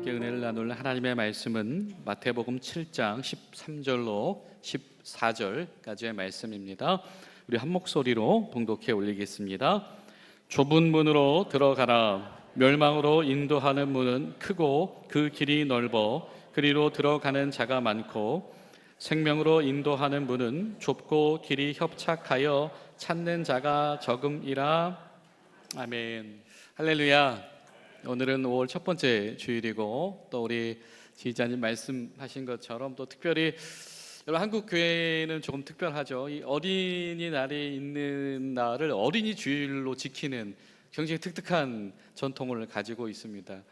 함께 은혜를 나눌 하나님의 말씀은 마태복음 7장 13절로 14절까지의 말씀입니다. 우리 한 목소리로 봉독해 올리겠습니다. 좁은 문으로 들어가라. 멸망으로 인도하는 문은 크고 그 길이 넓어 그리로 들어가는 자가 많고 생명으로 인도하는 문은 좁고 길이 협착하여 찾는 자가 적음이라. 아멘. 할렐루야. 오늘은 5월 첫 번째 주일이고 또 우리 지휘자님 말씀하신 것처럼 또 특별히 여러분 한국 교회는 조금 특별하죠. 이 어린이날이 있는 날을 어린이 주일로 지키는 굉장히 특특한 전통을 가지고 있습니다.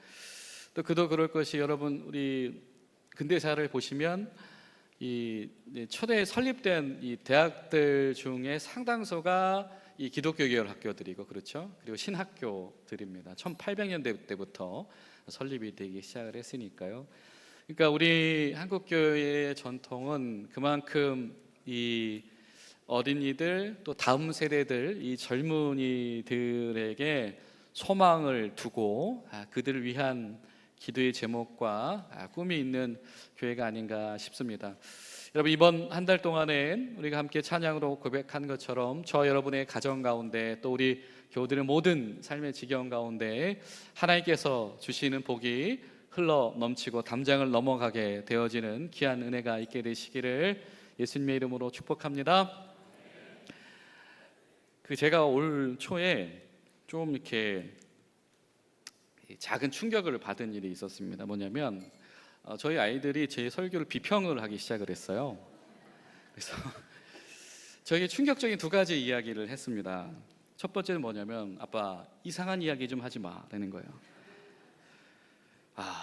또 그도 그럴 것이 여러분 우리 근대사를 보시면 이 초대 설립된 이 대학들 중에 상당수가 이 기독교 계열 학교들이고 그렇죠. 그리고 신학교들입니다. 1800년대 때부터 설립이 되기 시작을 했으니까요. 그러니까 우리 한국 교회의 전통은 그만큼 이 어린이들 또 다음 세대들 이 젊은이들에게 소망을 두고 그들을 위한 기도의 제목과 꿈이 있는 교회가 아닌가 싶습니다. 여러분 이번 한 달 동안에 우리가 함께 찬양으로 고백한 것처럼 저 여러분의 가정 가운데 또 우리 교우들의 모든 삶의 지경 가운데 하나님께서 주시는 복이 흘러 넘치고 담장을 넘어가게 되어지는 귀한 은혜가 있게 되시기를 예수님의 이름으로 축복합니다. 제가 올 초에 좀 이렇게 작은 충격을 받은 일이 있었습니다. 뭐냐면 저희 아이들이 제 설교를 비평을 하기 시작을 했어요. 그래서 저에게 충격적인 두 가지 이야기를 했습니다. 첫 번째는 뭐냐면 아빠 이상한 이야기 좀 하지 마라는 거예요.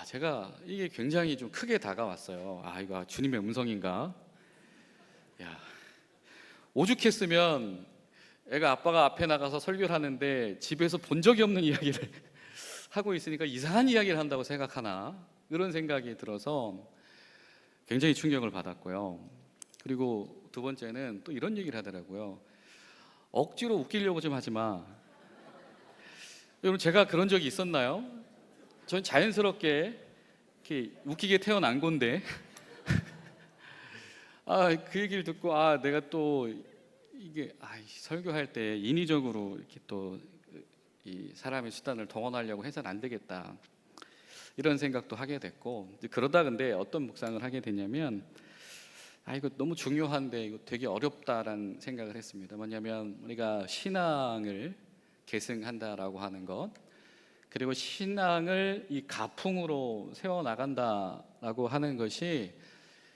제가 이게 굉장히 좀 크게 다가왔어요. 이거 주님의 음성인가? 오죽했으면 애가 아빠가 앞에 나가서 설교를 하는데 집에서 본 적이 없는 이야기를 하고 있으니까 이상한 이야기를 한다고 생각하나? 이런 생각이 들어서 굉장히 충격을 받았고요. 그리고 두 번째는 또 이런 얘기를 하더라고요. 억지로 웃기려고 좀 하지 마. 여러분 제가 그런 적이 있었나요? 전 자연스럽게 이렇게 웃기게 태어난 건데 그 얘기를 듣고 내가 또 이게 설교할 때 인위적으로 이렇게 또 이 사람의 수단을 동원하려고 해서는 안 되겠다. 이런 생각도 하게 됐고 그러다 근데 어떤 묵상을 하게 되냐면 이거 너무 중요한데 이거 되게 어렵다라는 생각을 했습니다. 뭐냐면 우리가 신앙을 계승한다라고 하는 것 그리고 신앙을 이 가풍으로 세워나간다라고 하는 것이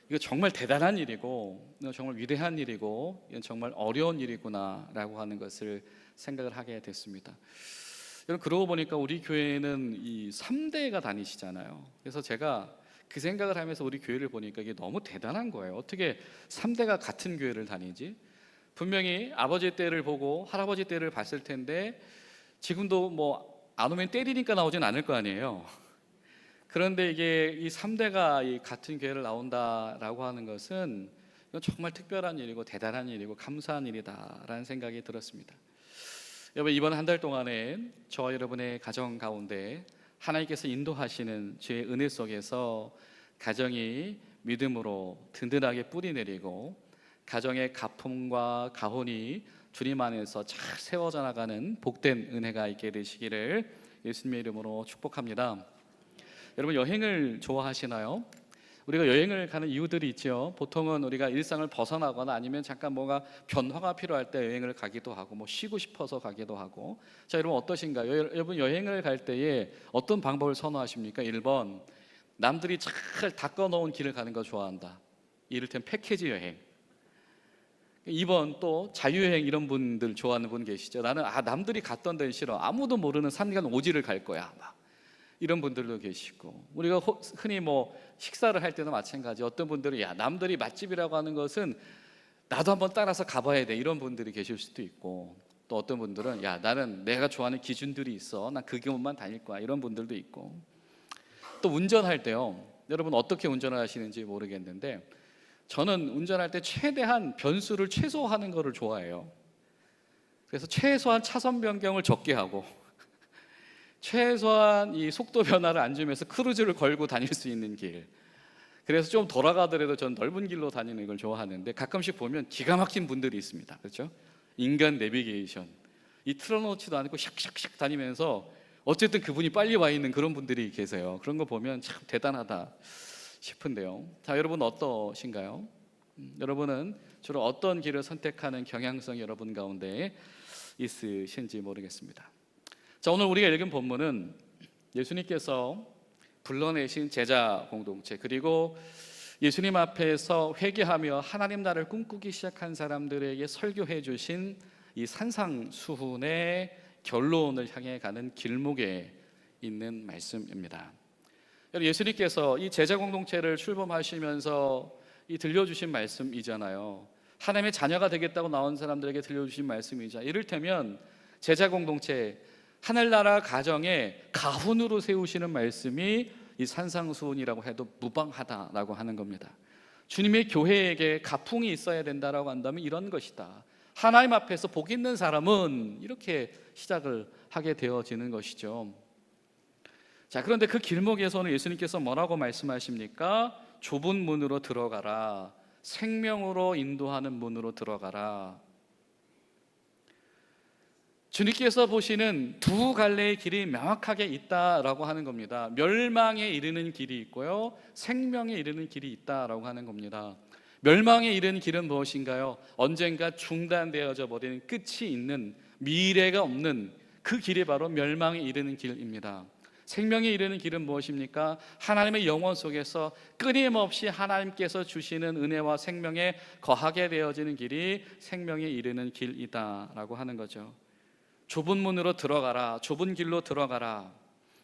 이거 정말 대단한 일이고 정말 위대한 일이고 이건 정말 어려운 일이구나라고 하는 것을 생각을 하게 됐습니다. 여러분 그러고 보니까 우리 교회는 이 3대가 다니시잖아요. 그래서 제가 그 생각을 하면서 우리 교회를 보니까 이게 너무 대단한 거예요. 어떻게 3대가 같은 교회를 다니지? 분명히 아버지 때를 보고 할아버지 때를 봤을 텐데 지금도 뭐 안 오면 때리니까 나오진 않을 거 아니에요. 그런데 이게 이 3대가 같은 교회를 나온다라고 하는 것은 이건 정말 특별한 일이고 대단한 일이고 감사한 일이다라는 생각이 들었습니다. 여러분 이번 한 달 동안에 저와 여러분의 가정 가운데 하나님께서 인도하시는 주의 은혜 속에서 가정이 믿음으로 든든하게 뿌리 내리고 가정의 가품과 가혼이 주님 안에서 잘 세워져 나가는 복된 은혜가 있게 되시기를 예수님의 이름으로 축복합니다. 여러분 여행을 좋아하시나요? 우리가 여행을 가는 이유들이 있죠. 보통은 우리가 일상을 벗어나거나 아니면 잠깐 뭔가 변화가 필요할 때 여행을 가기도 하고 뭐 쉬고 싶어서 가기도 하고. 자 여러분 어떠신가요? 여러분 여행을 갈 때에 어떤 방법을 선호하십니까? 1번 남들이 잘 닦아놓은 길을 가는 거 좋아한다. 이를테면 패키지 여행. 2번 또 자유여행 이런 분들 좋아하는 분 계시죠. 나는 남들이 갔던 데는 싫어. 아무도 모르는 산간 오지를 갈 거야. 이런 분들도 계시고 우리가 흔히 뭐 식사를 할 때도 마찬가지. 어떤 분들은 남들이 맛집이라고 하는 것은 나도 한번 따라서 가봐야 돼 이런 분들이 계실 수도 있고 또 어떤 분들은 나는 내가 좋아하는 기준들이 있어 난 그 길만 다닐 거야 이런 분들도 있고 또 운전할 때요. 여러분 어떻게 운전을 하시는지 모르겠는데 저는 운전할 때 최대한 변수를 최소화하는 거를 좋아해요. 그래서 최소한 차선 변경을 적게 하고 최소한 이 속도 변화를 안 주면서 크루즈를 걸고 다닐 수 있는 길. 그래서 좀 돌아가더라도 전 넓은 길로 다니는 걸 좋아하는데 가끔씩 보면 기가 막힌 분들이 있습니다. 그렇죠? 인간 내비게이션. 이 틀어놓지도 않고 샥샥샥 다니면서 어쨌든 그분이 빨리 와 있는 그런 분들이 계세요. 그런 거 보면 참 대단하다 싶은데요. 자, 여러분 어떠신가요? 여러분은 주로 어떤 길을 선택하는 경향성이 여러분 가운데 있으신지 모르겠습니다. 자, 오늘 우리가 읽은 본문은 예수님께서 불러내신 제자 공동체, 그리고 예수님 앞에서 회개하며 하나님 나라를 꿈꾸기 시작한 사람들에게 설교해 주신 이 산상수훈의 결론을 향해 가는 길목에 있는 말씀입니다. 예수님께서 이 제자 공동체를 출범하시면서 이 들려주신 말씀이잖아요. 하나님의 자녀가 되겠다고 나온 사람들에게 들려주신 말씀이자, 이를테면 제자 공동체, 하늘나라 가정의 가훈으로 세우시는 말씀이 이 산상수훈이라고 해도 무방하다라고 하는 겁니다. 주님의 교회에게 가풍이 있어야 된다라고 한다면 이런 것이다. 하나님 앞에서 복 있는 사람은 이렇게 시작을 하게 되어지는 것이죠. 자, 그런데 그 길목에서는 예수님께서 뭐라고 말씀하십니까? 좁은 문으로 들어가라. 생명으로 인도하는 문으로 들어가라. 주님께서 보시는 두 갈래의 길이 명확하게 있다라고 하는 겁니다. 멸망에 이르는 길이 있고요, 생명에 이르는 길이 있다라고 하는 겁니다. 멸망에 이르는 길은 무엇인가요? 언젠가 중단되어져 버리는, 끝이 있는, 미래가 없는 그 길이 바로 멸망에 이르는 길입니다. 생명에 이르는 길은 무엇입니까? 하나님의 영원 속에서 끊임없이 하나님께서 주시는 은혜와 생명에 거하게 되어지는 길이 생명에 이르는 길이다라고 하는 거죠. 좁은 문으로 들어가라, 좁은 길로 들어가라.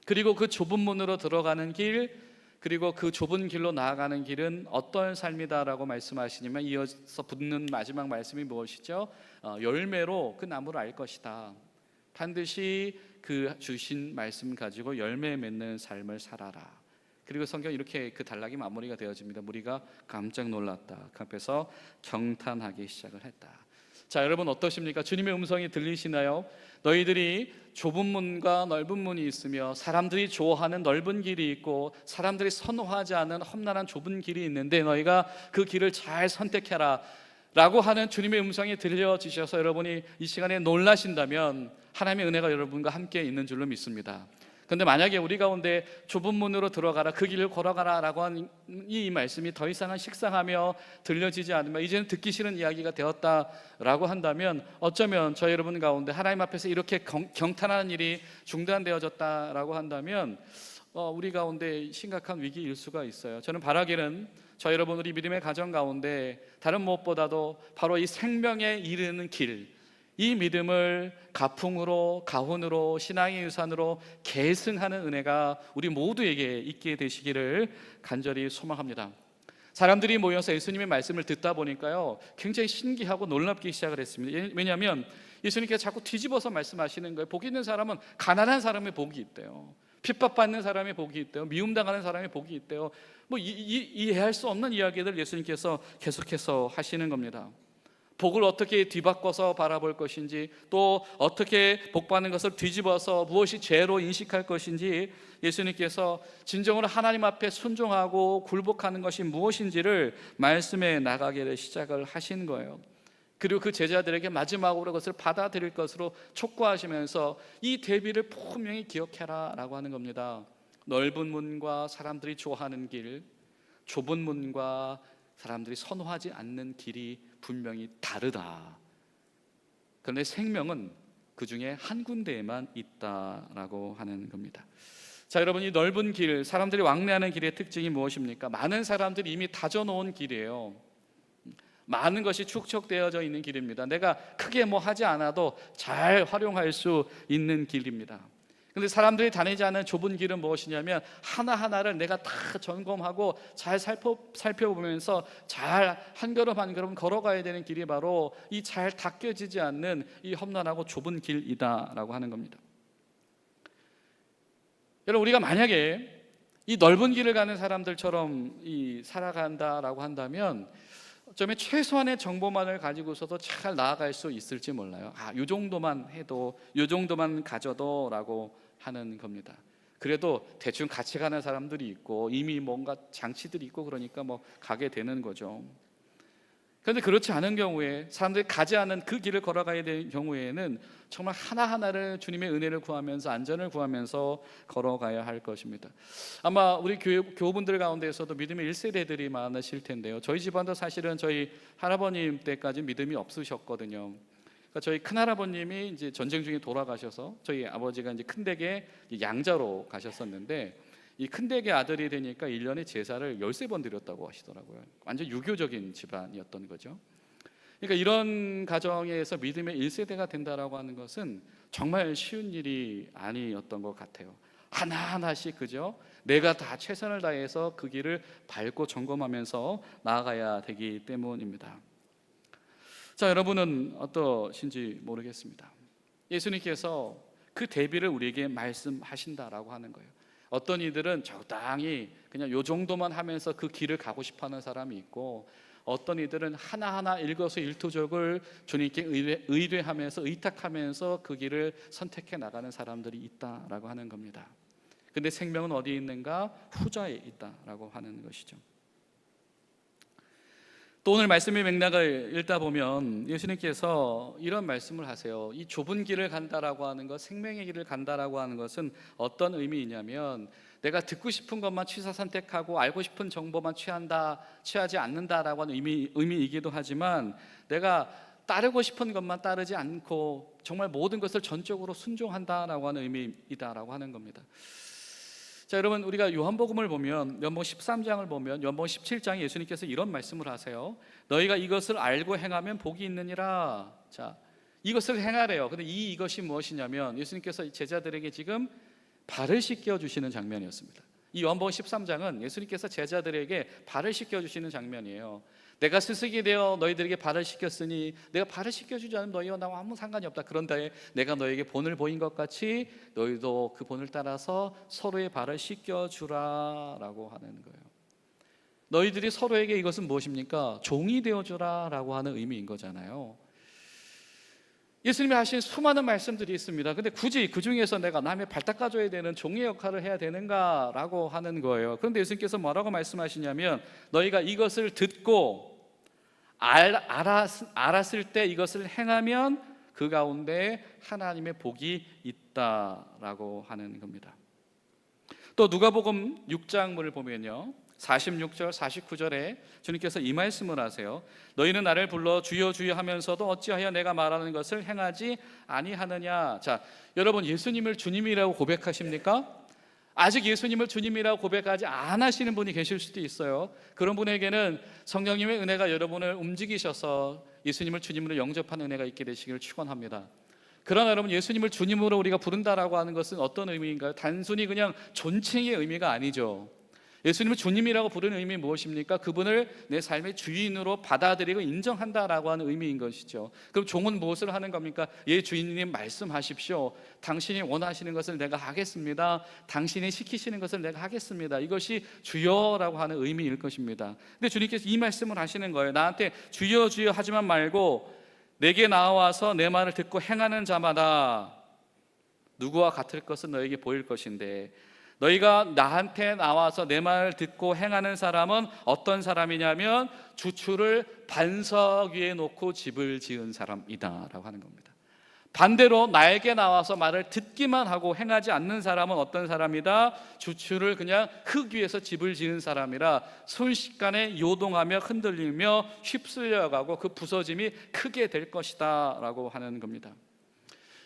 그리고 그 좁은 문으로 들어가는 길, 그리고 그 좁은 길로 나아가는 길은 어떤 삶이다라고 말씀하시냐면, 이어서 붙는 마지막 말씀이 무엇이죠? 열매로 그 나무를 알 것이다. 반드시 그 주신 말씀 가지고 열매 맺는 삶을 살아라. 그리고 성경 이렇게 그 단락이 마무리가 되어집니다. 무리가 깜짝 놀랐다. 그 앞에서 경탄하기 시작을 했다. 자, 여러분 어떠십니까? 주님의 음성이 들리시나요? 너희들이 좁은 문과 넓은 문이 있으며 사람들이 좋아하는 넓은 길이 있고 사람들이 선호하지 않는 험난한 좁은 길이 있는데 너희가 그 길을 잘 선택해라 라고 하는 주님의 음성이 들려주셔서 여러분이 이 시간에 놀라신다면 하나님의 은혜가 여러분과 함께 있는 줄로 믿습니다. 그런데 만약에 우리 가운데 좁은 문으로 들어가라, 그 길을 걸어가라 라고 하는 이 말씀이 더 이상은 식상하며 들려지지 않으면, 이제는 듣기 싫은 이야기가 되었다라고 한다면, 어쩌면 저희 여러분 가운데 하나님 앞에서 이렇게 경탄하는 일이 중단되어졌다라고 한다면 우리 가운데 심각한 위기일 수가 있어요. 저는 바라기는 저희 여러분, 우리 믿음의 가정 가운데 다른 무엇보다도 바로 이 생명에 이르는 길, 이 믿음을 가풍으로, 가훈으로, 신앙의 유산으로 계승하는 은혜가 우리 모두에게 있게 되시기를 간절히 소망합니다. 사람들이 모여서 예수님의 말씀을 듣다 보니까요, 굉장히 신기하고 놀랍기 시작을 했습니다. 왜냐하면 예수님께서 자꾸 뒤집어서 말씀하시는 거예요. 복 있는 사람은 가난한 사람의 복이 있대요. 핍박받는 사람의 복이 있대요. 미움당하는 사람의 복이 있대요. 이해할 수 없는 이야기들 예수님께서 계속해서 하시는 겁니다. 복을 어떻게 뒤바꿔서 바라볼 것인지, 또 어떻게 복받는 것을 뒤집어서 무엇이 죄로 인식할 것인지, 예수님께서 진정으로 하나님 앞에 순종하고 굴복하는 것이 무엇인지를 말씀해 나가기를 시작을 하신 거예요. 그리고 그 제자들에게 마지막으로 그것을 받아들일 것으로 촉구하시면서 이 대비를 분명히 기억해라 라고 하는 겁니다. 넓은 문과 사람들이 좋아하는 길, 좁은 문과 사람들이 선호하지 않는 길이 분명히 다르다. 그런데 생명은 그 중에 한 군데에만 있다라고 하는 겁니다. 자, 여러분, 이 넓은 길, 사람들이 왕래하는 길의 특징이 무엇입니까? 많은 사람들이 이미 다져놓은 길이에요. 많은 것이 축적되어져 있는 길입니다. 내가 크게 뭐 하지 않아도 잘 활용할 수 있는 길입니다. 그런데 사람들이 다니지 않는 좁은 길은 무엇이냐면, 하나하나를 내가 다 점검하고 잘 살펴보면서 잘 한 걸음 한 걸음 걸어가야 되는 길이 바로 이 잘 닦여지지 않는 이 험난하고 좁은 길이다라고 하는 겁니다. 여러분, 우리가 만약에 이 넓은 길을 가는 사람들처럼 살아간다라고 한다면 어쩌면 최소한의 정보만을 가지고서도 잘 나아갈 수 있을지 몰라요. 이 정도만 해도, 이 정도만 가져도 라고 하는 겁니다. 그래도 대충 같이 가는 사람들이 있고 이미 뭔가 장치들이 있고 그러니까 뭐 가게 되는 거죠. 그런데 그렇지 않은 경우에, 사람들이 가지 않은 그 길을 걸어가야 되는 경우에는 정말 하나하나를 주님의 은혜를 구하면서 안전을 구하면서 걸어가야 할 것입니다. 아마 우리 교우분들 가운데에서도 믿음의 1세대들이 많으실 텐데요. 저희 집안도 사실은 저희 할아버님 때까지 믿음이 없으셨거든요. 그러니까 저희 큰할아버님이 이제 전쟁 중에 돌아가셔서 저희 아버지가 이제 큰댁에 양자로 가셨었는데, 이 큰댁의 아들이 되니까 1년에 제사를 13번 드렸다고 하시더라고요. 완전 유교적인 집안이었던 거죠. 그러니까 이런 가정에서 믿음의 1세대가 된다라고 하는 것은 정말 쉬운 일이 아니었던 것 같아요. 하나하나씩, 그죠? 내가 다 최선을 다해서 그 길을 밟고 점검하면서 나아가야 되기 때문입니다. 자, 여러분은 어떠신지 모르겠습니다. 예수님께서 그 대비를 우리에게 말씀하신다라고 하는 거예요. 어떤 이들은 적당히 그냥 요 정도만 하면서 그 길을 가고 싶어하는 사람이 있고, 어떤 이들은 하나하나 일거수일투족을 주님께 의뢰하면서 의탁하면서 그 길을 선택해 나가는 사람들이 있다라고 하는 겁니다. 근데 생명은 어디에 있는가? 후자에 있다라고 하는 것이죠. 또 오늘 말씀의 맥락을 읽다 보면 예수님께서 이런 말씀을 하세요. 이 좁은 길을 간다라고 하는 것, 생명의 길을 간다라고 하는 것은 어떤 의미이냐면, 내가 듣고 싶은 것만 취사 선택하고 알고 싶은 정보만 취하지 않는다라고 하는 의미이기도 하지만, 내가 따르고 싶은 것만 따르지 않고 정말 모든 것을 전적으로 순종한다라고 하는 의미이다라고 하는 겁니다. 자, 여러분, 우리가 요한복음을 보면, 연복음 13장을 보면, 연복음 17장에 예수님께서 이런 말씀을 하세요. 너희가 이것을 알고 행하면 복이 있느니라. 자, 이것을 행하래요. 근데 이것이 무엇이냐면, 예수님께서 제자들에게 지금 발을 씻겨 주시는 장면이었습니다. 이 요한복음 13장은 예수님께서 제자들에게 발을 씻겨 주시는 장면이에요. 내가 스승이 되어 너희들에게 발을 씻겼으니 내가 발을 씻겨주지 않으면 너희와 나와 아무 상관이 없다. 그런데 내가 너에게 본을 보인 것 같이 너희도 그 본을 따라서 서로의 발을 씻겨주라 라고 하는 거예요. 너희들이 서로에게 이것은 무엇입니까? 종이 되어주라 라고 하는 의미인 거잖아요. 예수님이 하신 수많은 말씀들이 있습니다. 근데 굳이 그 중에서 내가 남의 발 닦아줘야 되는 종의 역할을 해야 되는가 라고 하는 거예요. 그런데 예수님께서 뭐라고 말씀하시냐면, 너희가 이것을 듣고 알았을 때 이것을 행하면 그 가운데 하나님의 복이 있다라고 하는 겁니다. 또 누가복음 6장을 보면요, 46절 49절에 주님께서 이 말씀을 하세요. 너희는 나를 불러 주여 주여 하면서도 어찌하여 내가 말하는 것을 행하지 아니하느냐. 자, 여러분, 예수님을 주님이라고 고백하십니까? 아직 예수님을 주님이라고 고백하지 안 하시는 분이 계실 수도 있어요. 그런 분에게는 성령님의 은혜가 여러분을 움직이셔서 예수님을 주님으로 영접하는 은혜가 있게 되시기를 축원합니다. 그러나 여러분, 예수님을 주님으로 우리가 부른다라고 하는 것은 어떤 의미인가요? 단순히 그냥 존칭의 의미가 아니죠. 예수님을 주님이라고 부르는 의미 무엇입니까? 그분을 내 삶의 주인으로 받아들이고 인정한다라고 하는 의미인 것이죠. 그럼 종은 무엇을 하는 겁니까? 예, 주인님 말씀하십시오. 당신이 원하시는 것을 내가 하겠습니다. 당신이 시키시는 것을 내가 하겠습니다. 이것이 주여라고 하는 의미일 것입니다. 근데 주님께서 이 말씀을 하시는 거예요. 나한테 주여 주여 하지만 말고 내게 나와서 내 말을 듣고 행하는 자마다 누구와 같을 것은 너에게 보일 것인데, 너희가 나한테 나와서 내 말을 듣고 행하는 사람은 어떤 사람이냐면 주추를 반석 위에 놓고 집을 지은 사람이다 라고 하는 겁니다. 반대로 나에게 나와서 말을 듣기만 하고 행하지 않는 사람은 어떤 사람이다? 주추를 그냥 흙 위에서 집을 지은 사람이라 순식간에 요동하며 흔들리며 휩쓸려가고 그 부서짐이 크게 될 것이다 라고 하는 겁니다.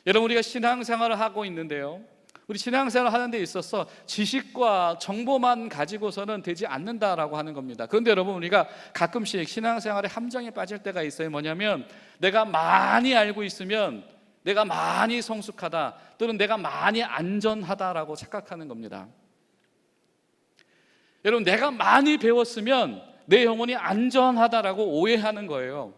여러분, 우리가 신앙생활을 하고 있는데요, 우리 신앙생활을 하는 데 있어서 지식과 정보만 가지고서는 되지 않는다라고 하는 겁니다. 그런데 여러분, 우리가 가끔씩 신앙생활에 함정에 빠질 때가 있어요. 뭐냐면 내가 많이 알고 있으면 내가 많이 성숙하다, 또는 내가 많이 안전하다라고 착각하는 겁니다. 여러분, 내가 많이 배웠으면 내 영혼이 안전하다라고 오해하는 거예요.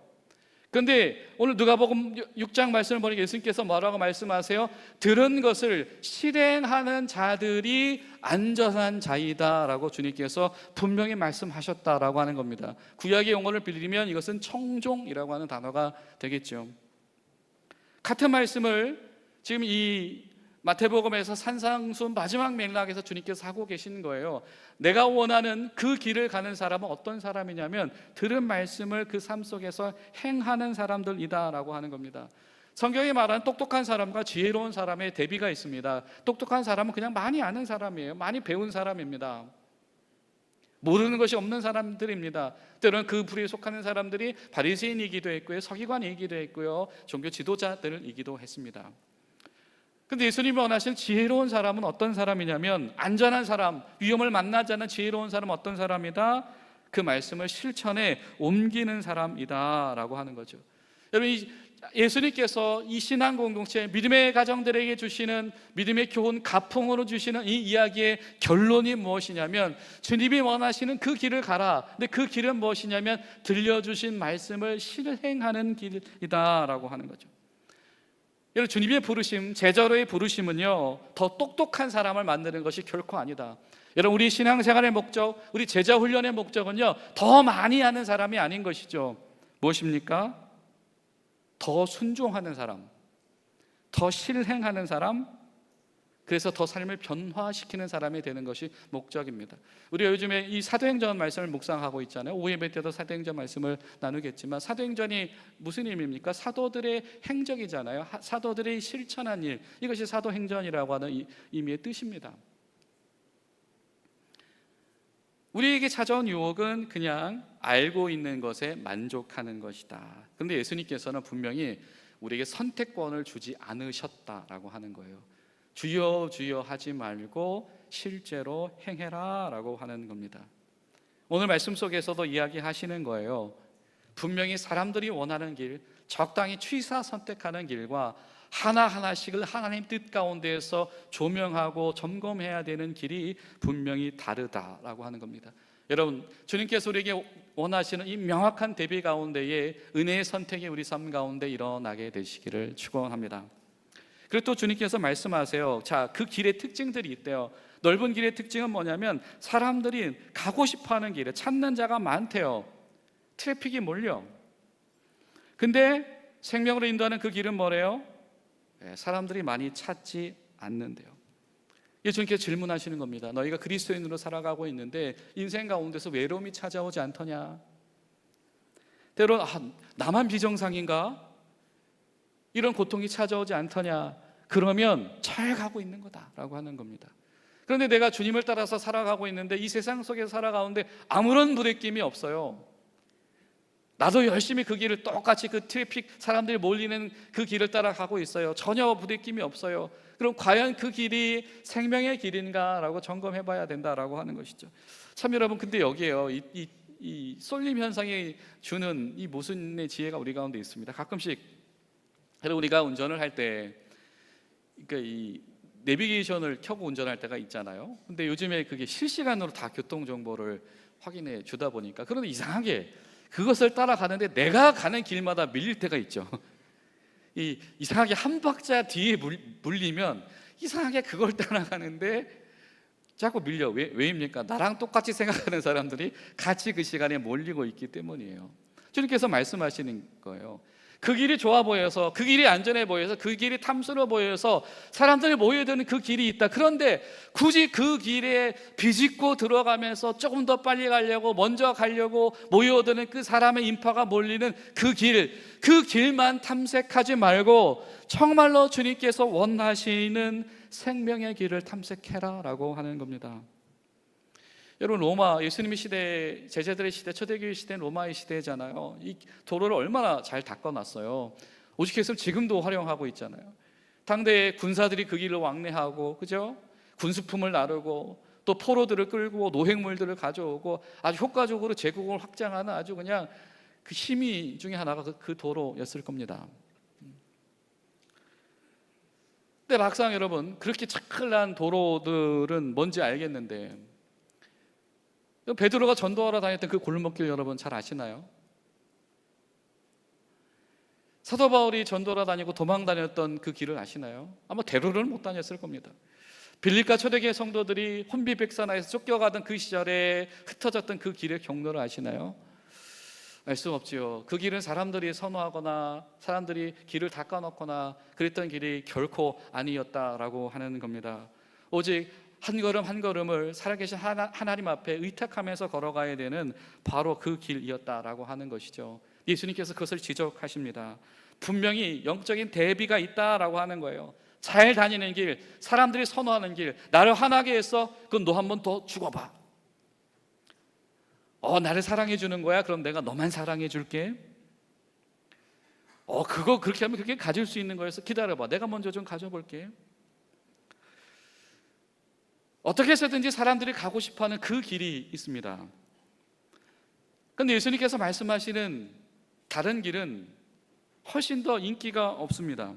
그런데 오늘 누가복음 6장 말씀을 보니까 예수님께서 뭐라고 말씀하세요? 들은 것을 실행하는 자들이 안전한 자이다라고 주님께서 분명히 말씀하셨다라고 하는 겁니다. 구약의 용어를 빌리면 이것은 청종이라고 하는 단어가 되겠죠. 같은 말씀을 지금 이 마태복음에서 산상수 마지막 맥락에서 주님께서 하고 계신 거예요. 내가 원하는 그 길을 가는 사람은 어떤 사람이냐면 들은 말씀을 그 삶 속에서 행하는 사람들이다라고 하는 겁니다. 성경이 말하는 똑똑한 사람과 지혜로운 사람의 대비가 있습니다. 똑똑한 사람은 그냥 많이 아는 사람이에요. 많이 배운 사람입니다. 모르는 것이 없는 사람들입니다. 때로는 그 부류에 속하는 사람들이 바리새인이기도 했고요, 서기관이기도 했고요, 종교 지도자들이기도 했습니다. 근데 예수님이 원하시는 지혜로운 사람은 어떤 사람이냐면 안전한 사람, 위험을 만나지 않는 지혜로운 사람은 어떤 사람이다? 그 말씀을 실천에 옮기는 사람이다 라고 하는 거죠. 여러분, 예수님께서 이 신앙 공동체, 믿음의 가정들에게 주시는 믿음의 교훈, 가풍으로 주시는 이 이야기의 결론이 무엇이냐면 주님이 원하시는 그 길을 가라. 근데 그 길은 무엇이냐면 들려주신 말씀을 실행하는 길이다 라고 하는 거죠. 여러분, 주님의 부르심, 제자로의 부르심은요, 더 똑똑한 사람을 만드는 것이 결코 아니다. 여러분, 우리 신앙생활의 목적, 우리 제자 훈련의 목적은요, 더 많이 아는 사람이 아닌 것이죠. 무엇입니까? 더 순종하는 사람, 더 실행하는 사람, 그래서 더 삶을 변화시키는 사람이 되는 것이 목적입니다. 우리가 요즘에 이 사도행전 말씀을 묵상하고 있잖아요. 오후 예배 때도 사도행전 말씀을 나누겠지만 사도행전이 무슨 의미입니까? 사도들의 행적이잖아요. 사도들이 실천한 일, 이것이 사도행전이라고 하는 의미의 뜻입니다. 우리에게 찾아온 유혹은 그냥 알고 있는 것에 만족하는 것이다. 그런데 예수님께서는 분명히 우리에게 선택권을 주지 않으셨다라고 하는 거예요. 주여 주여 하지 말고 실제로 행해라 라고 하는 겁니다. 오늘 말씀 속에서도 이야기하시는 거예요. 분명히 사람들이 원하는 길, 적당히 취사 선택하는 길과 하나하나씩을 하나님 뜻 가운데에서 조명하고 점검해야 되는 길이 분명히 다르다라고 하는 겁니다. 여러분, 주님께서 우리에게 원하시는 이 명확한 대비 가운데에 은혜의 선택이 우리 삶 가운데 일어나게 되시기를 축원합니다. 그리고 또 주님께서 말씀하세요. 자, 그 길의 특징들이 있대요. 넓은 길의 특징은 뭐냐면 사람들이 가고 싶어하는 길에 찾는 자가 많대요. 트래픽이 몰려. 근데 생명으로 인도하는 그 길은 뭐래요? 사람들이 많이 찾지 않는데요. 주님께서 질문하시는 겁니다. 너희가 그리스도인으로 살아가고 있는데 인생 가운데서 외로움이 찾아오지 않더냐? 때론 나만 비정상인가? 이런 고통이 찾아오지 않더냐? 그러면 잘 가고 있는 거다라고 하는 겁니다. 그런데 내가 주님을 따라서 살아가고 있는데 이 세상 속에서 살아가는데 아무런 부대낌이 없어요. 나도 열심히 그 길을 똑같이 그 트래픽 사람들이 몰리는 그 길을 따라가고 있어요. 전혀 부대낌이 없어요. 그럼 과연 그 길이 생명의 길인가? 라고 점검해 봐야 된다라고 하는 것이죠. 참 여러분, 근데 여기에요, 이 쏠림 현상이 주는 이 모순의 지혜가 우리 가운데 있습니다. 가끔씩 우리가 운전을 할 때 그러니까 이 내비게이션을 켜고 운전할 때가 있잖아요. 근데 요즘에 그게 실시간으로 다 교통 정보를 확인해 주다 보니까 그런데 이상하게 그것을 따라가는데 내가 가는 길마다 밀릴 때가 있죠. 이상하게 한 박자 뒤에 물리면 이상하게 그걸 따라가는데 자꾸 밀려. 왜입니까? 나랑 똑같이 생각하는 사람들이 같이 그 시간에 몰리고 있기 때문이에요. 주님께서 말씀하시는 거예요. 그 길이 좋아 보여서, 그 길이 안전해 보여서, 그 길이 탐스러워 보여서 사람들이 모여드는 그 길이 있다. 그런데 굳이 그 길에 비집고 들어가면서 조금 더 빨리 가려고, 먼저 가려고 모여드는 그 사람의 인파가 몰리는 그 길만 탐색하지 말고 정말로 주님께서 원하시는 생명의 길을 탐색해라 라고 하는 겁니다. 여러분, 로마, 예수님의 시대, 제자들의 시대, 초대교회 시대는 로마의 시대잖아요. 이 도로를 얼마나 잘 닦아놨어요. 오죽했으면 지금도 활용하고 있잖아요. 당대의 군사들이 그 길을 왕래하고, 그죠? 군수품을 나르고 또 포로들을 끌고 노획물들을 가져오고 아주 효과적으로 제국을 확장하는 아주 그냥 그 힘이 중에 하나가 그 도로였을 겁니다. 근데 막상 여러분, 그렇게 착한 도로들은 뭔지 알겠는데 베드로가 전도하러 다녔던 그 골목길 여러분 잘 아시나요? 사도 바울이 전도하러 다니고 도망 다녔던 그 길을 아시나요? 아마 대로를 못 다녔을 겁니다. 빌립과 초대교회 성도들이 혼비백산하에서 쫓겨가던 그 시절에 흩어졌던 그 길의 경로를 아시나요? 말씀 없지요. 그 길은 사람들이 선호하거나 사람들이 길을 닦아놓거나 그랬던 길이 결코 아니었다라고 하는 겁니다. 오직 한 걸음 한 걸음을 살아계신 하나님 앞에 의탁하면서 걸어가야 되는 바로 그 길이었다라고 하는 것이죠. 예수님께서 그것을 지적하십니다. 분명히 영적인 대비가 있다라고 하는 거예요. 잘 다니는 길, 사람들이 선호하는 길, 나를 화나게 해서 그건 너 한 번 더 죽어봐. 나를 사랑해 주는 거야? 그럼 내가 너만 사랑해 줄게. 그거 그렇게 하면 그렇게 가질 수 있는 거여서 기다려봐. 내가 먼저 좀 가져볼게. 어떻게 해서든지 사람들이 가고 싶어하는 그 길이 있습니다. 그런데 예수님께서 말씀하시는 다른 길은 훨씬 더 인기가 없습니다.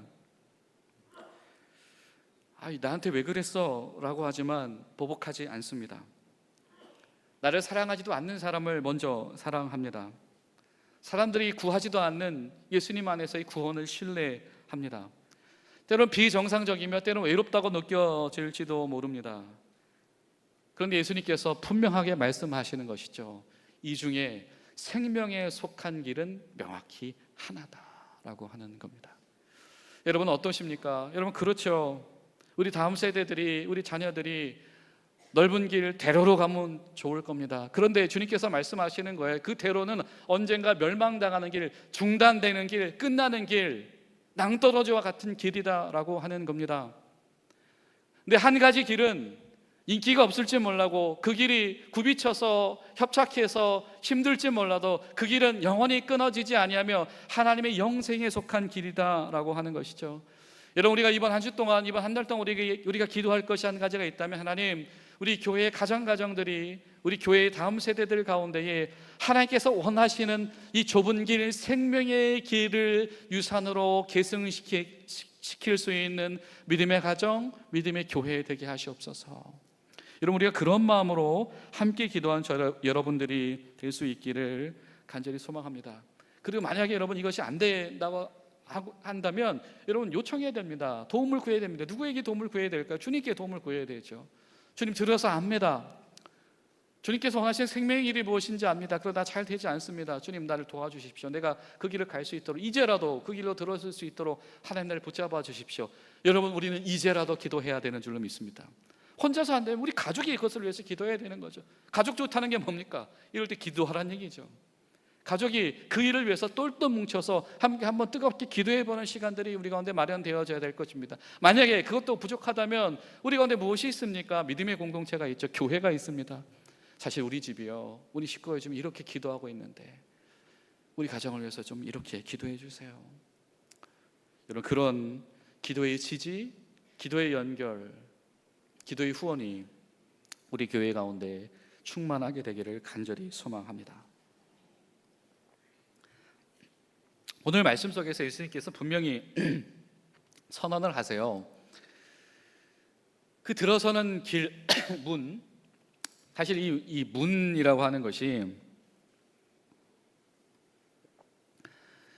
나한테 왜 그랬어? 라고 하지만 보복하지 않습니다. 나를 사랑하지도 않는 사람을 먼저 사랑합니다. 사람들이 구하지도 않는 예수님 안에서의 구원을 신뢰합니다. 때로는 비정상적이며 때로는 외롭다고 느껴질지도 모릅니다. 그런데 예수님께서 분명하게 말씀하시는 것이죠. 이 중에 생명에 속한 길은 명확히 하나다라고 하는 겁니다. 여러분 어떠십니까? 여러분 그렇죠. 우리 다음 세대들이, 우리 자녀들이 넓은 길 대로로 가면 좋을 겁니다. 그런데 주님께서 말씀하시는 거예요. 그 대로는 언젠가 멸망당하는 길, 중단되는 길, 끝나는 길, 낭떠러지와 같은 길이다라고 하는 겁니다. 근데 한 가지 길은 인기가 없을지 몰라도 그 길이 굽이쳐서 협착해서 힘들지 몰라도 그 길은 영원히 끊어지지 아니하며 하나님의 영생에 속한 길이다라고 하는 것이죠. 여러분 우리가 이번 한 주 동안, 이번 한 달 동안 우리가 기도할 것이 한 가지가 있다면, 하나님 우리 교회의 가정들이, 우리 교회의 다음 세대들 가운데에 하나님께서 원하시는 이 좁은 길, 생명의 길을 유산으로 계승시킬 수 있는 믿음의 가정, 믿음의 교회 되게 하시옵소서. 여러분 우리가 그런 마음으로 함께 기도한 여러분들이 될 수 있기를 간절히 소망합니다. 그리고 만약에 여러분 이것이 안 된다고 한다면 여러분 요청해야 됩니다. 도움을 구해야 됩니다. 누구에게 도움을 구해야 될까요? 주님께 도움을 구해야 되죠. 주님 들어서 압니다. 주님께서 원하시는 생명의 길이 무엇인지 압니다. 그러나 잘 되지 않습니다. 주님 나를 도와주십시오. 내가 그 길을 갈 수 있도록, 이제라도 그 길로 들어설 수 있도록 하나님 나를 붙잡아 주십시오. 여러분 우리는 이제라도 기도해야 되는 줄로 믿습니다. 혼자서 안 되면 우리 가족이 그것을 위해서 기도해야 되는 거죠. 가족 좋다는 게 뭡니까? 이럴 때 기도하라는 얘기죠. 가족이 그 일을 위해서 똘똘 뭉쳐서 함께 한번 뜨겁게 기도해보는 시간들이 우리 가운데 마련되어져야 될 것입니다. 만약에 그것도 부족하다면 우리 가운데 무엇이 있습니까? 믿음의 공동체가 있죠. 교회가 있습니다. 사실 우리 집이요, 우리 식구가 요즘 이렇게 기도하고 있는데 우리 가정을 위해서 좀 이렇게 기도해 주세요. 여러분 그런 기도의 지지, 기도의 연결, 기도의 후원이 우리 교회 가운데 충만하게 되기를 간절히 소망합니다. 오늘 말씀 속에서 예수님께서 분명히 선언을 하세요. 그 들어서는 길, 문, 사실 이 문이라고 하는 것이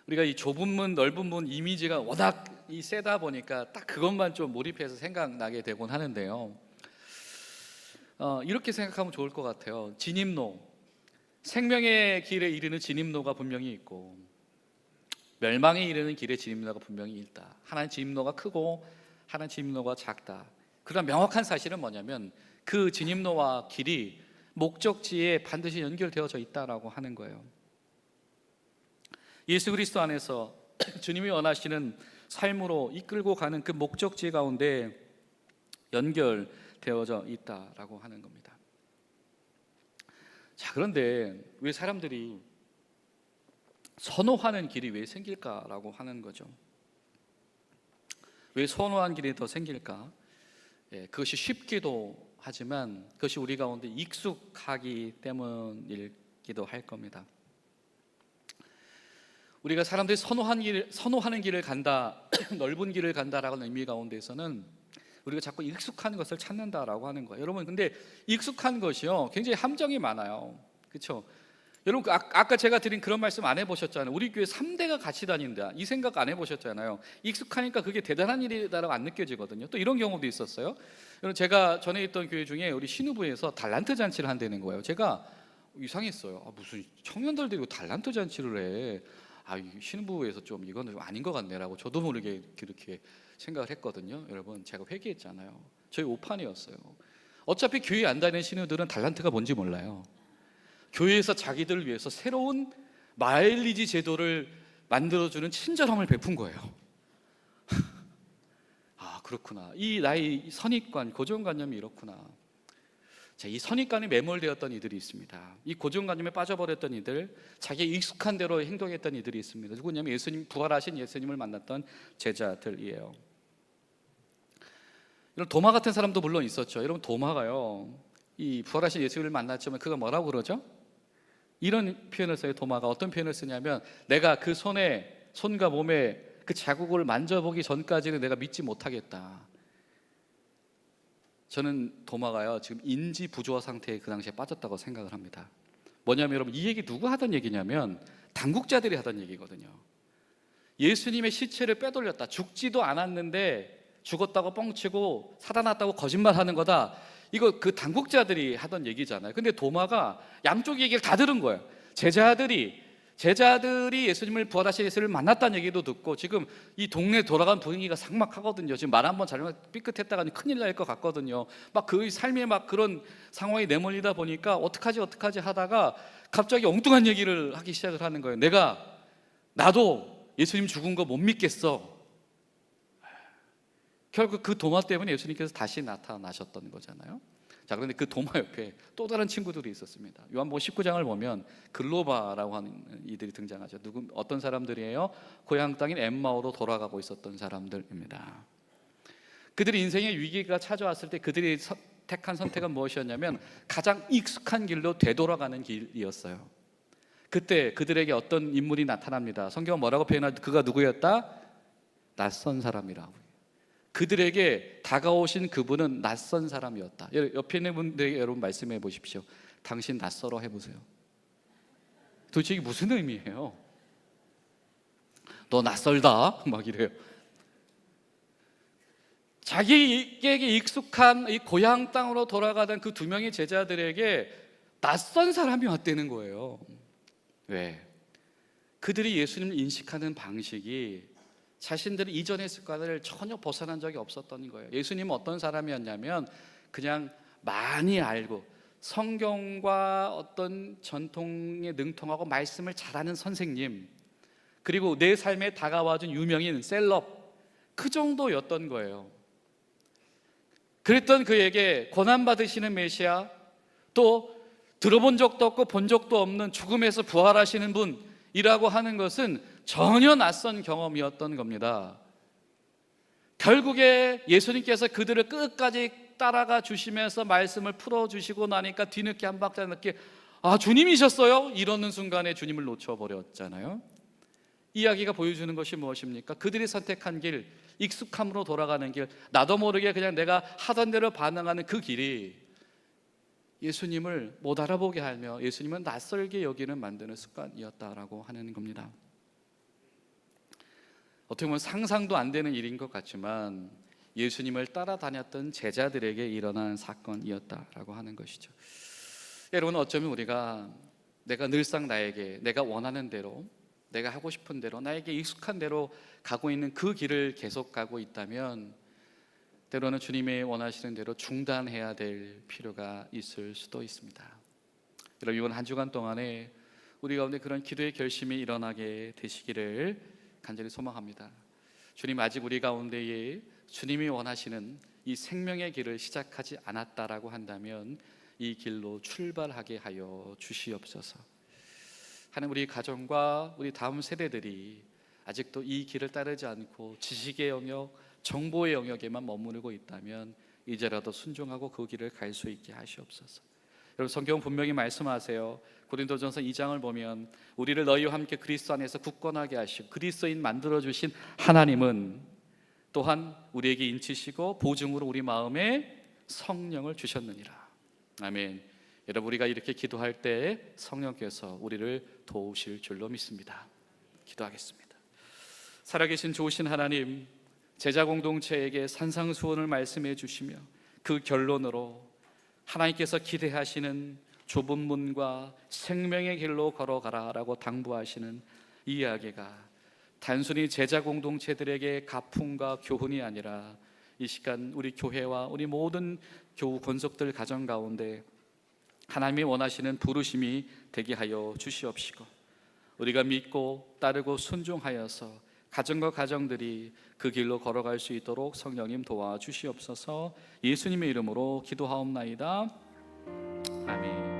우리가 이 좁은 문, 넓은 문 이미지가 워낙 세다 보니까 딱 그것만 좀 몰입해서 생각나게 되곤 하는데요. 이렇게 생각하면 좋을 것 같아요. 진입로, 생명의 길에 이르는 진입로가 분명히 있고 멸망에 이르는 길의 진입로가 분명히 있다. 하나는 진입로가 크고 하나는 진입로가 작다. 그러나 명확한 사실은 뭐냐면 그 진입로와 길이 목적지에 반드시 연결되어져 있다라고 하는 거예요. 예수 그리스도 안에서 주님이 원하시는 삶으로 이끌고 가는 그 목적지 가운데 연결되어져 있다라고 하는 겁니다. 자, 그런데 왜 사람들이 선호하는 길이 왜 생길까라고 하는 거죠. 왜 선호한 길이 더 생길까? 그것이 쉽기도 하지만 그것이 우리 가운데 익숙하기 때문이기도 할 겁니다. 우리가 사람들이 선호하는 길을 간다, 넓은 길을 간다라는 의미 가운데에서는 우리가 자꾸 익숙한 것을 찾는다라고 하는 거예요. 여러분, 근데 익숙한 것이요 굉장히 함정이 많아요. 그렇죠? 여러분 아까 제가 드린 그런 말씀 안 해보셨잖아요. 우리 교회 3대가 같이 다닌다, 이 생각 안 해보셨잖아요. 익숙하니까 그게 대단한 일이다라고 안 느껴지거든요. 또 이런 경우도 있었어요. 여러분 제가 전에 있던 교회 중에 우리 신우부에서 달란트 잔치를 한다는 거예요. 제가 이상했어요. 무슨 청년들 데리고 달란트 잔치를 해. 신부에서 좀 이거는 좀 아닌 것 같네라고 저도 모르게 그렇게 생각을 했거든요. 여러분, 제가 회개했잖아요. 저희 오판이었어요. 어차피 교회 안 다니는 신우들은 달란트가 뭔지 몰라요. 교회에서 자기들을 위해서 새로운 마일리지 제도를 만들어주는 친절함을 베푼 거예요. 그렇구나. 나의 선입관, 고정관념이 이렇구나. 자, 이 선입관에 매몰되었던 이들이 있습니다. 이 고정관념에 빠져버렸던 이들, 자기의 익숙한 대로 행동했던 이들이 있습니다. 누구냐면 부활하신 예수님을 만났던 제자들이에요. 이런 도마 같은 사람도 물론 있었죠. 여러분, 도마가요, 이 부활하신 예수님을 만났지만 그가 뭐라고 그러죠? 이런 표현을 써요. 도마가 어떤 표현을 쓰냐면, 내가 그 손과 몸에 그 자국을 만져보기 전까지는 내가 믿지 못하겠다. 저는 도마가요, 지금 인지 부조화 상태에 그 당시에 빠졌다고 생각을 합니다. 뭐냐면 여러분, 이 얘기 누가 하던 얘기냐면 당국자들이 하던 얘기거든요. 예수님의 시체를 빼돌렸다. 죽지도 않았는데 죽었다고 뻥치고 살아났다고 거짓말하는 거다. 이거 그 당국자들이 하던 얘기잖아요. 근데 도마가 양쪽 얘기를 다 들은 거예요. 제자들이 예수님을 부활하신 예수를 만났다는 얘기도 듣고, 지금 이 동네 돌아간 분위기가 삭막하거든요. 지금 말 한번 잘못 삐끗했다가 큰일 날 것 같거든요. 막 그 삶에 막 그런 상황이 내몰리다 보니까 어떡하지 하다가 갑자기 엉뚱한 얘기를 하기 시작을 하는 거예요. 나도 예수님 죽은 거 못 믿겠어. 결국 그 도마 때문에 예수님께서 다시 나타나셨던 거잖아요. 자, 그런데 그 도마 옆에 또 다른 친구들이 있었습니다. 요한복음 19장을 보면 글로바라고 하는 이들이 등장하죠. 어떤 사람들이에요? 고향 땅인 엠마오로 돌아가고 있었던 사람들입니다. 그들이 인생의 위기가 찾아왔을 때 그들이 택한 선택은 무엇이었냐면 가장 익숙한 길로 되돌아가는 길이었어요. 그때 그들에게 어떤 인물이 나타납니다. 성경은 뭐라고 표현하죠? 그가 누구였다? 낯선 사람이라고. 그들에게 다가오신 그분은 낯선 사람이었다. 옆에 있는 분들에게 여러분 말씀해 보십시오. 당신 낯설어 해보세요. 도대체 이게 무슨 의미예요? 너 낯설다 막 이래요. 자기에게 익숙한 이 고향 땅으로 돌아가던 그 두 명의 제자들에게 낯선 사람이 왔다는 거예요. 왜? 그들이 예수님을 인식하는 방식이 자신들이 이전의 습관을 전혀 벗어난 적이 없었던 거예요. 예수님은 어떤 사람이었냐면 그냥 많이 알고 성경과 어떤 전통에 능통하고 말씀을 잘하는 선생님, 그리고 내 삶에 다가와준 유명인 셀럽, 그 정도였던 거예요. 그랬던 그에게 고난받으시는 메시아, 또 들어본 적도 없고 본 적도 없는 죽음에서 부활하시는 분이라고 하는 것은 전혀 낯선 경험이었던 겁니다. 결국에 예수님께서 그들을 끝까지 따라가 주시면서 말씀을 풀어주시고 나니까 뒤늦게 한 박자 늦게 주님이셨어요? 이러는 순간에 주님을 놓쳐버렸잖아요. 이야기가 보여주는 것이 무엇입니까? 그들이 선택한 길, 익숙함으로 돌아가는 길, 나도 모르게 그냥 내가 하던 대로 반응하는 그 길이 예수님을 못 알아보게 하며 예수님은 낯설게 여기는 만드는 습관이었다라고 하는 겁니다. 어떻게 보면 상상도 안 되는 일인 것 같지만 예수님을 따라다녔던 제자들에게 일어난 사건이었다라고 하는 것이죠. 여러분, 어쩌면 우리가 내가 늘상 내가 원하는 대로, 내가 하고 싶은 대로, 나에게 익숙한 대로 가고 있는 그 길을 계속 가고 있다면 때로는 주님이 원하시는 대로 중단해야 될 필요가 있을 수도 있습니다. 여러분, 이번 한 주간 동안에 우리 가운데 그런 기도의 결심이 일어나게 되시기를 간절히 소망합니다. 주님, 아직 우리 가운데에 주님이 원하시는 이 생명의 길을 시작하지 않았다라고 한다면 이 길로 출발하게 하여 주시옵소서. 하나님, 우리 가정과 우리 다음 세대들이 아직도 이 길을 따르지 않고 지식의 영역, 정보의 영역에만 머무르고 있다면 이제라도 순종하고 그 길을 갈 수 있게 하시옵소서. 여러분, 성경 분명히 말씀하세요. 고린도전서 2장을 보면 우리를 너희와 함께 그리스도 안에서 굳건하게 하시고 그리스도인 만들어주신 하나님은 또한 우리에게 인치시고 보증으로 우리 마음에 성령을 주셨느니라. 아멘. 여러분, 우리가 이렇게 기도할 때 성령께서 우리를 도우실 줄로 믿습니다. 기도하겠습니다. 살아계신 좋으신 하나님, 제자 공동체에게 산상수훈을 말씀해 주시며 그 결론으로 하나님께서 기대하시는 좁은 문과 생명의 길로 걸어가라라고 당부하시는 이 이야기가 단순히 제자 공동체들에게 가풍과 교훈이 아니라 이 시간 우리 교회와 우리 모든 교우 권속들 가정 가운데 하나님이 원하시는 부르심이 되게 하여 주시옵시고, 우리가 믿고 따르고 순종하여서 가정과 가정들이 그 길로 걸어갈 수 있도록 성령님 도와주시옵소서. 예수님의 이름으로 기도하옵나이다. 아멘.